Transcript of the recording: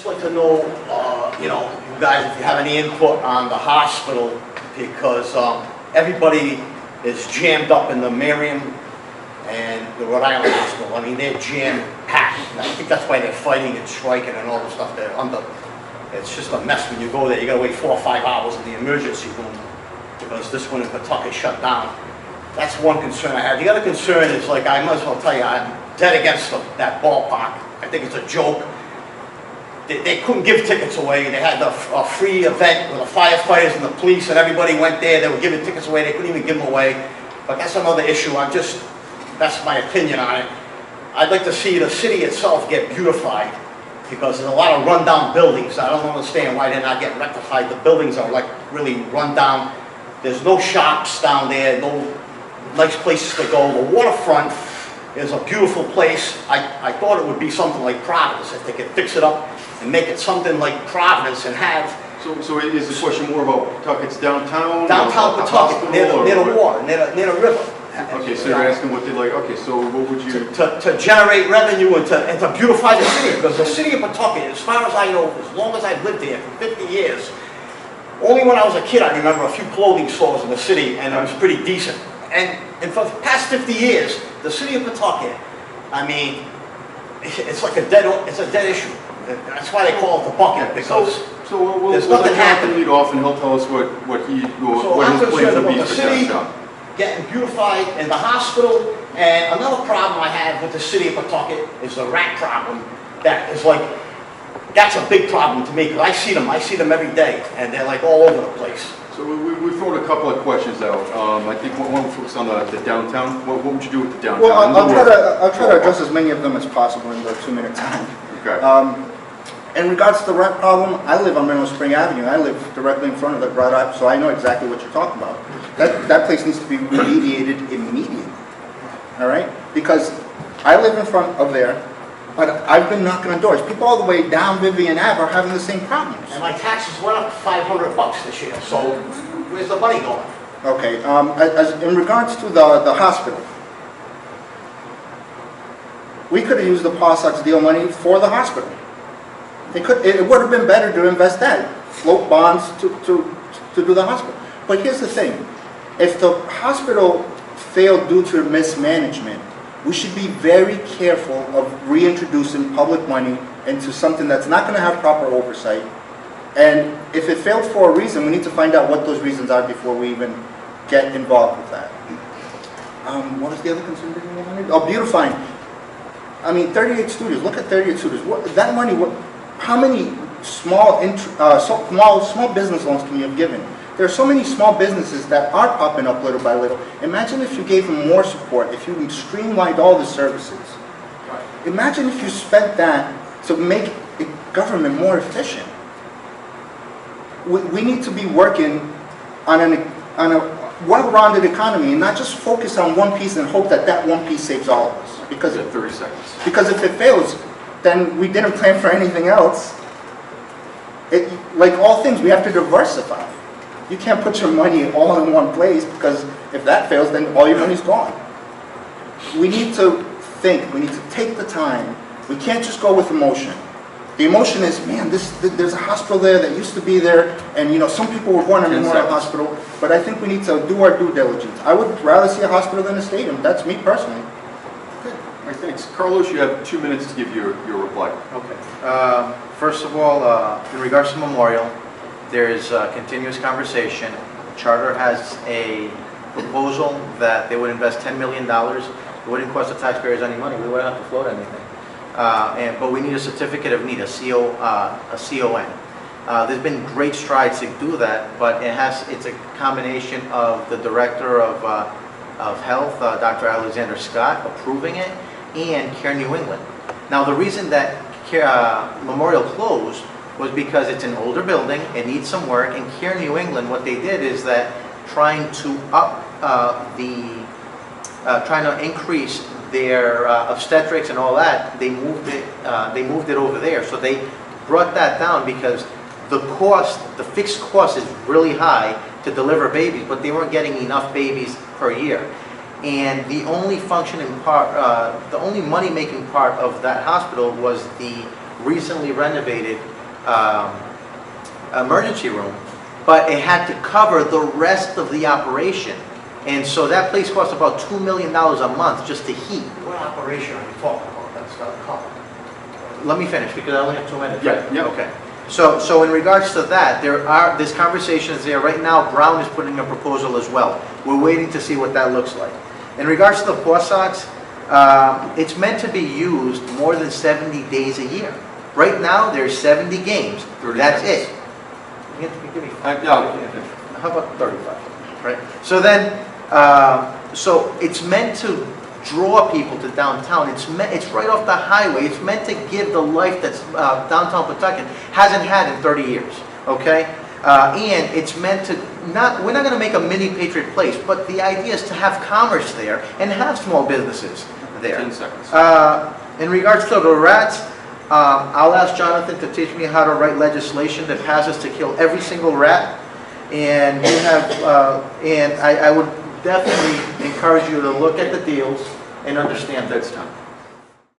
Just like to know, you guys, if you have any input on the hospital, because everybody is jammed up in the Merriam and the Rhode Island hospital. I mean, they're jam-packed. I think that's why they're fighting and striking and all the stuff they're under. It's just a mess when you go there. You gotta wait 4 or 5 hours in the emergency room because this one in Pawtucket shut down. That's one concern I have. The other concern is, like, I might as well tell you, I'm dead against that ballpark. I think it's a joke. They couldn't give tickets away. They had a free event with the firefighters and the police, and everybody went there. They were giving tickets away. They couldn't even give them away. But that's another issue. That's my opinion on it. I'd like to see the city itself get beautified because there's a lot of rundown buildings. I don't understand why they're not getting rectified. The buildings are like really run down. There's no shops down there, no nice places to go. The waterfront is a beautiful place. I thought it would be something like Providence if they could fix it up and make it something like Providence and have. So is the question more about Pawtucket's downtown? Downtown Pawtucket, near the water, near the river. Okay, so you're asking what they like. Okay, so what would you to generate revenue and to beautify the city, because the city of Pawtucket, as far as I know, as long as I've lived here for 50 years, only when I was a kid I remember a few clothing stores in the city, and it was pretty decent. And for the past 50 years, the city of Pawtucket, I mean, it's like a dead issue. That's why they call it the bucket, because there's nothing happening. Lead off, and he'll tell us what his plans will be for downtown. Getting beautified in the hospital, and another problem I have with the city of Pawtucket is the rat problem. That's a big problem to me, because I see them every day, and they're like all over the place. So we've thrown a couple of questions out. I think one will focus on the downtown. What would you do with the downtown? Well, I'll try to address as many of them as possible in the 2-minute time. Okay. In regards to the rat problem, I live on Mineral Spring Avenue. I live directly in front of the Rhode Island, so I know exactly what you're talking about. That place needs to be remediated immediately. All right? Because I live in front of there, but I've been knocking on doors. People all the way down Vivian Ave are having the same problems. And my taxes went up $500 this year, so where's the money going? Okay, in regards to the hospital, we could have used the Pawtucket deal money for the hospital. It would have been better to invest that, float bonds to do the hospital. But here's the thing, if the hospital failed due to mismanagement, we should be very careful of reintroducing public money into something that's not going to have proper oversight. And if it failed for a reason, we need to find out what those reasons are before we even get involved with that. What was the other concern that you wanted? Oh, beautifying. I mean, 38 studios. Look at 38 studios. That money, how many small business loans can you have given? There are so many small businesses that are popping up little by little. Imagine if you gave them more support, if you streamlined all the services. Imagine if you spent that to make the government more efficient. We need to be working on a well-rounded economy and not just focus on one piece and hope that that one piece saves all of us. Because 30 seconds. Because if it fails, then we didn't plan for anything else. Like all things, we have to diversify. You can't put your money all in one place, because if that fails, then all your money's gone. We need to think. We need to take the time. We can't just go with emotion. The emotion is, man, there's a hospital there that used to be there, and some people were born in Memorial Hospital, but I think we need to do our due diligence. I would rather see a hospital than a stadium. That's me personally. Okay. All right, thanks. Carlos, you have 2 minutes to give your reply. Okay. First of all, in regards to Memorial, there is a continuous conversation. Charter has a proposal that they would invest $10 million. It wouldn't cost the taxpayers any money. We wouldn't have to float anything. But we need a certificate of need, a CON. There's been great strides to do that, but it's a combination of the director of health, Dr. Alexander Scott, approving it, and CARE New England. Now, the reason that Memorial closed was because it's an older building, it needs some work, and CARE New England, what they did is that trying to increase their obstetrics and all that, they moved it over there. So they brought that down because the fixed cost is really high to deliver babies, but they weren't getting enough babies per year. And the only functioning part, the only money-making part of that hospital was the recently renovated emergency room, but it had to cover the rest of the operation. And so that place cost about $2 million a month just to heat. What operation are you talking about that's got a cover? Let me finish because I only have 2 minutes. Yeah, yeah. Okay. So in regards to that, this conversation is there. Right now, Brown is putting a proposal as well. We're waiting to see what that looks like. In regards to the Paw Sox, it's meant to be used more than 70 days a year. Right now, there's 70 games. 30 That's minutes. it. Give me Yeah. How about 35? Right. So then, so it's meant to draw people to downtown. It's right off the highway. It's meant to give the life that's downtown Pawtucket hasn't had in 30 years. Okay. And it's meant to we're not going to make a mini Patriot Place, but the idea is to have commerce there and have small businesses there. 10 seconds. In regards to the rats, I'll ask Jonathan to teach me how to write legislation that passes to kill every single rat. And you have, and I would definitely encourage you to look at the deals and understand that. That's time.